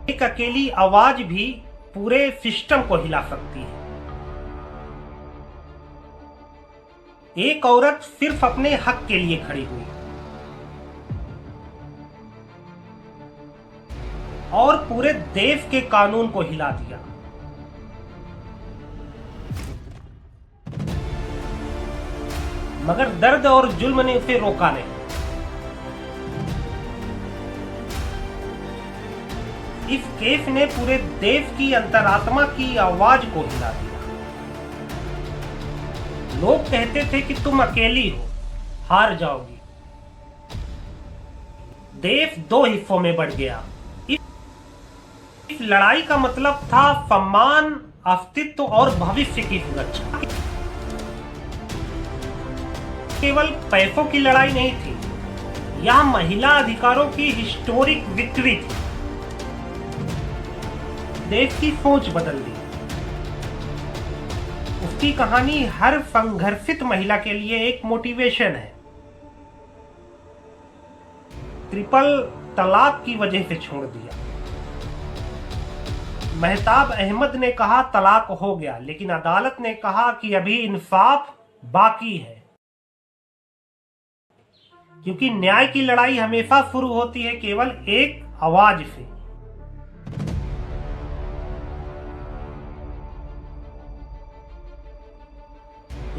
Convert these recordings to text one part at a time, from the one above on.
एक अकेली आवाज भी पूरे सिस्टम को हिला सकती है। एक औरत सिर्फ अपने हक के लिए खड़ी हुई और पूरे देश के कानून को हिला दिया। मगर दर्द और जुल्म ने उसे रोका नहीं। इस केस ने पूरे देश की अंतरात्मा की आवाज को हिला दिया। लोग कहते थे कि तुम अकेली हो, हार जाओगी। देश दो हिस्सों में बढ़ गया। इस लड़ाई का मतलब था सम्मान, अस्तित्व और भविष्य की सुरक्षा। केवल पैसों की लड़ाई नहीं थी, यह महिला अधिकारों की हिस्टोरिक विक्ट्री थी। देश की सोच बदल दी। उसकी कहानी हर संघर्षित महिला के लिए एक मोटिवेशन है। ट्रिपल तलाक की वजह से छोड़ दिया। महताब अहमद ने कहा तलाक हो गया, लेकिन अदालत ने कहा कि अभी इंसाफ बाकी है। क्योंकि न्याय की लड़ाई हमेशा शुरू होती है केवल एक आवाज से।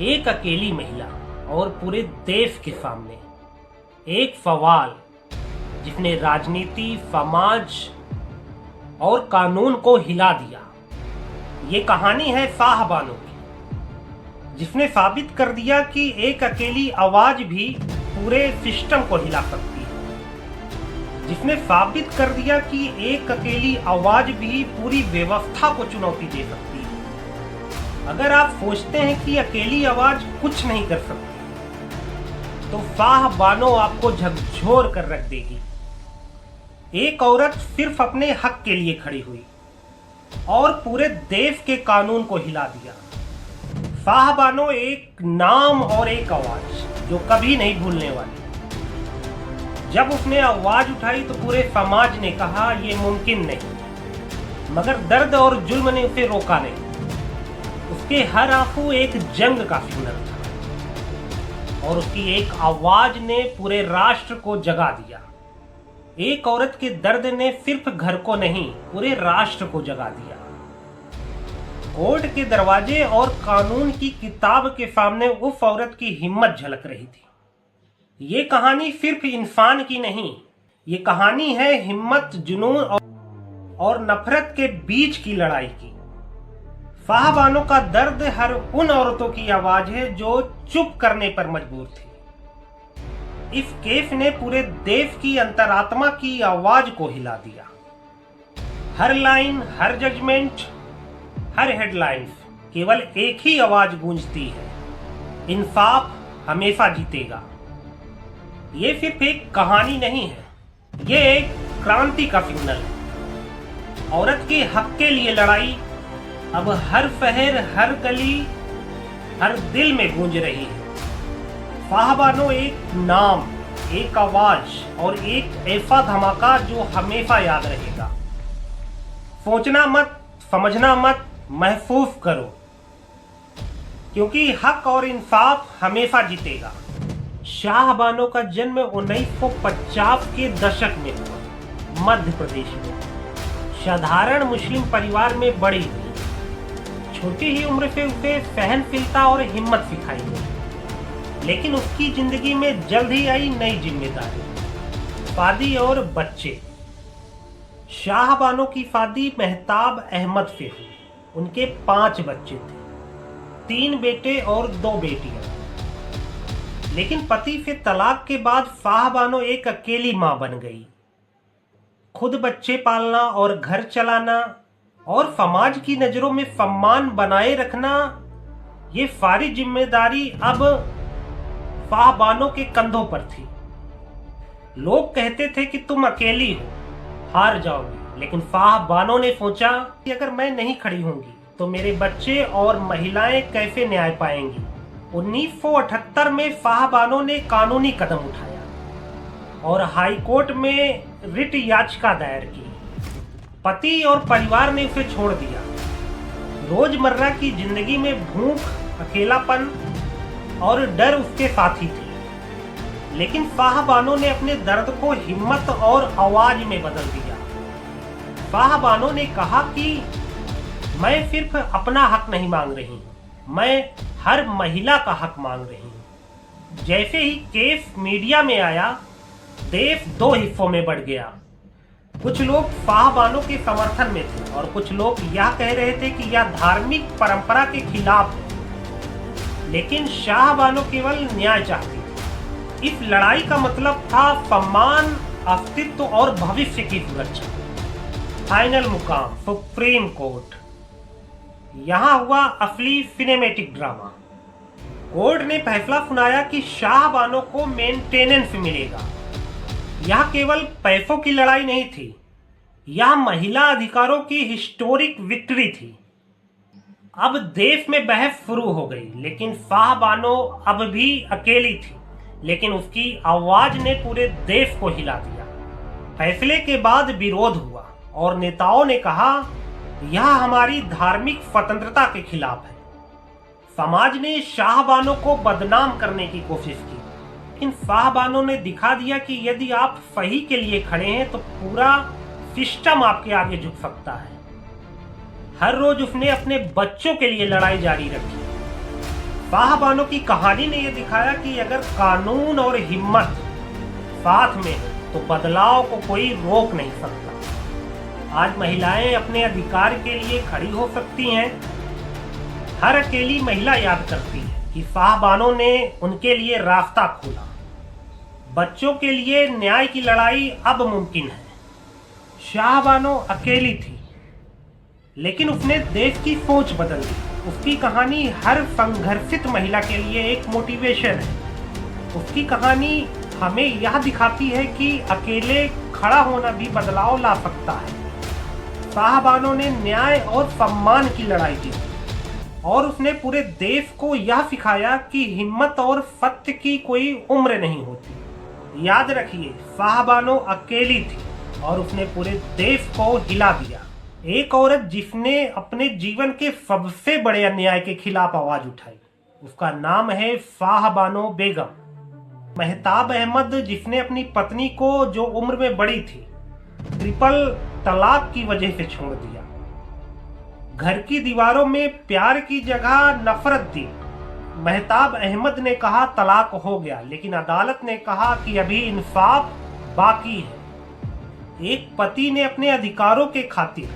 एक अकेली महिला और पूरे देश के सामने एक सवाल जिसने राजनीति, समाज और कानून को हिला दिया। ये कहानी है शाहबानो की, जिसने साबित कर दिया कि एक अकेली आवाज भी पूरे सिस्टम को हिला सकती है। जिसने साबित कर दिया कि एक अकेली आवाज भी पूरी व्यवस्था को चुनौती दे सकती है। अगर आप सोचते हैं कि अकेली आवाज कुछ नहीं कर सकती, तो शाहबानो आपको झकझोर कर रख देगी। एक औरत सिर्फ अपने हक के लिए खड़ी हुई और पूरे देश के कानून को हिला दिया। शाहबानो एक नाम और एक आवाज जो कभी नहीं भूलने वाली। जब उसने आवाज उठाई तो पूरे समाज ने कहा यह मुमकिन नहीं। मगर दर्द और जुल्म ने उसे रोका नहीं। उसके हर आंसू एक जंग का सिग्नल था और उसकी एक आवाज ने पूरे राष्ट्र को जगा दिया। एक औरत के दर्द ने सिर्फ घर को नहीं, पूरे राष्ट्र को जगा दिया। कोर्ट के दरवाजे और कानून की किताब के सामने उस औरत की हिम्मत झलक रही थी। ये कहानी सिर्फ इंसान की नहीं, ये कहानी है हिम्मत, जुनून और नफरत के बीच की लड़ाई की। शाहबानो का दर्द हर उन औरतों की आवाज है जो चुप करने पर मजबूर थी। इस केस ने पूरे देश की अंतरात्मा की आवाज को हिला दिया। हर लाइन, हर जजमेंट, हर हेडलाइंस केवल एक ही आवाज गूंजती है, इंसाफ हमेशा जीतेगा। ये सिर्फ एक कहानी नहीं है, ये एक क्रांति का सिग्नल है। औरत के हक के लिए लड़ाई अब हर शहर, हर गली, हर दिल में गूंज रही है। शाहबानो एक नाम, एक आवाज और एक ऐसा धमाका जो हमेशा याद रहेगा। सोचना मत, समझना मत, महसूस करो, क्योंकि हक और इंसाफ हमेशा जीतेगा। शाहबानो का जन्म 1950 के दशक में हुआ, मध्य प्रदेश में। साधारण मुस्लिम परिवार में बड़ी हुई। छोटी ही उम्र से उसे सहनशीलता और हिम्मत सिखाई गई, लेकिन उसकी जिंदगी में जल्द ही आई नई जिम्मेदारी, शादी और बच्चे। शाहबानो की शादी महताब अहमद से हुई। उनके 5 बच्चे थे, 3 बेटे और 2 बेटियां। लेकिन पति से तलाक के बाद शाहबानो एक अकेली मां बन गई। खुद बच्चे पालना और घर चलाना और समाज की नजरों में सम्मान बनाए रखना, ये सारी जिम्मेदारी अब शाहबानो के कंधों पर थी। लोग कहते थे कि तुम अकेली हो, हार जाओगी, लेकिन शाहबानो ने सोचा कि अगर मैं नहीं खड़ी होंगी तो मेरे बच्चे और महिलाएं कैसे न्याय पाएंगी। 1978 में शाहबानो ने कानूनी कदम उठाया और हाईकोर्ट में रिट याचिका दायर की। पति और परिवार ने उसे छोड़ दिया। रोजमर्रा की जिंदगी में भूख, अकेलापन और डर उसके साथी थे, लेकिन शाहबानो ने अपने दर्द को हिम्मत और आवाज में बदल दिया। शाहबानो ने कहा कि मैं सिर्फ अपना हक नहीं मांग रही, मैं हर महिला का हक मांग रही हूँ। जैसे ही केस मीडिया में आया, देश दो हिस्सों में बढ़ गया। कुछ लोग शाहबानो के समर्थन में थे और कुछ लोग यह कह रहे थे कि यह धार्मिक परंपरा के खिलाफ है। लेकिन शाहबानो केवल न्याय चाहती थी। इस लड़ाई का मतलब था सम्मान, अस्तित्व और भविष्य की सुरक्षा। फाइनल मुकाम सुप्रीम कोर्ट। यहाँ हुआ असली सिनेमैटिक ड्रामा। कोर्ट ने फैसला सुनाया कि शाहबानो को मेंटेनेंस मिलेगा। यह केवल पैसों की लड़ाई नहीं थी, यह महिला अधिकारों की हिस्टोरिक विक्ट्री थी। अब देश में बहस शुरू हो गई, लेकिन शाहबानो अब भी अकेली थी, लेकिन उसकी आवाज ने पूरे देश को हिला दिया। फैसले के बाद विरोध हुआ और नेताओं ने कहा यह हमारी धार्मिक स्वतंत्रता के खिलाफ है। समाज ने शाहबानो को बदनाम करने की कोशिश की, लेकिन शाहबानो ने दिखा दिया कि यदि आप सही के लिए खड़े हैं तो पूरा सिस्टम आपके आगे झुक सकता है। हर रोज उसने अपने बच्चों के लिए लड़ाई जारी रखी। शाहबानो की कहानी ने यह दिखाया कि अगर कानून और हिम्मत साथ में है तो बदलाव को कोई रोक नहीं सकता। आज महिलाएं अपने अधिकार के लिए खड़ी हो सकती हैं। हर अकेली महिला याद करती है कि शाहबानो ने उनके लिए रास्ता खोला। बच्चों के लिए न्याय की लड़ाई अब मुमकिन है। शाहबानो अकेली थी, लेकिन उसने देश की सोच बदल दी। उसकी कहानी हर संघर्षित महिला के लिए एक मोटिवेशन है। उसकी कहानी हमें यह दिखाती है कि अकेले खड़ा होना भी बदलाव ला सकता है। शाहबानो ने न्याय और सम्मान की लड़ाई जीती और उसने पूरे देश को यह सिखाया कि हिम्मत और सत्य की कोई उम्र नहीं होती। याद रखिए, शाहबानो अकेली थी और उसने पूरे देश को हिला दिया। एक औरत जिसने अपने जीवन के सबसे बड़े अन्याय के खिलाफ आवाज उठाई, उसका नाम है शाहबानो बेगम। मेहताब अहमद जिसने अपनी पत्नी को, जो उम्र में बड़ी थी, ट्रिपल तलाक की वजह से छोड़ दिया। घर की दीवारों में प्यार की जगह नफरत दी। मेहताब अहमद ने कहा तलाक हो गया, लेकिन अदालत ने कहा कि अभी इंसाफ बाकी है। एक पति ने अपने अधिकारों के खातिर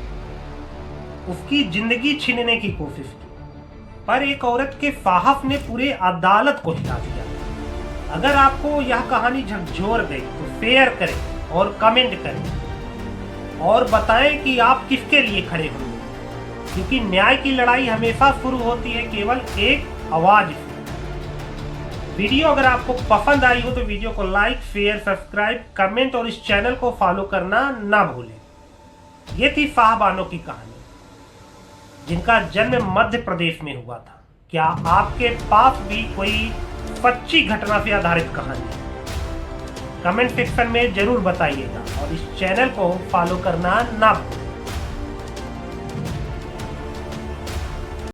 उसकी जिंदगी छीनने की कोशिश की, पर एक औरत के साहस ने पूरे अदालत को हिला दिया। अगर आपको यह कहानी झकझोर गई तो शेयर करें और कमेंट करें और बताएं कि आप किसके लिए खड़े होंगे, क्योंकि न्याय की लड़ाई हमेशा शुरू होती है केवल एक आवाज से। वीडियो अगर आपको पसंद आई हो तो वीडियो को लाइक, शेयर, सब्सक्राइब, कमेंट और इस चैनल को फॉलो करना ना भूलें। ये थी शाहबानो की कहानी, जिनका जन्म मध्य प्रदेश में हुआ था। क्या आपके पास भी कोई सच्ची घटना से आधारित कहानी है? कमेंट सेक्शन में जरूर बताइएगा और इस चैनल को फॉलो करना ना भूलें।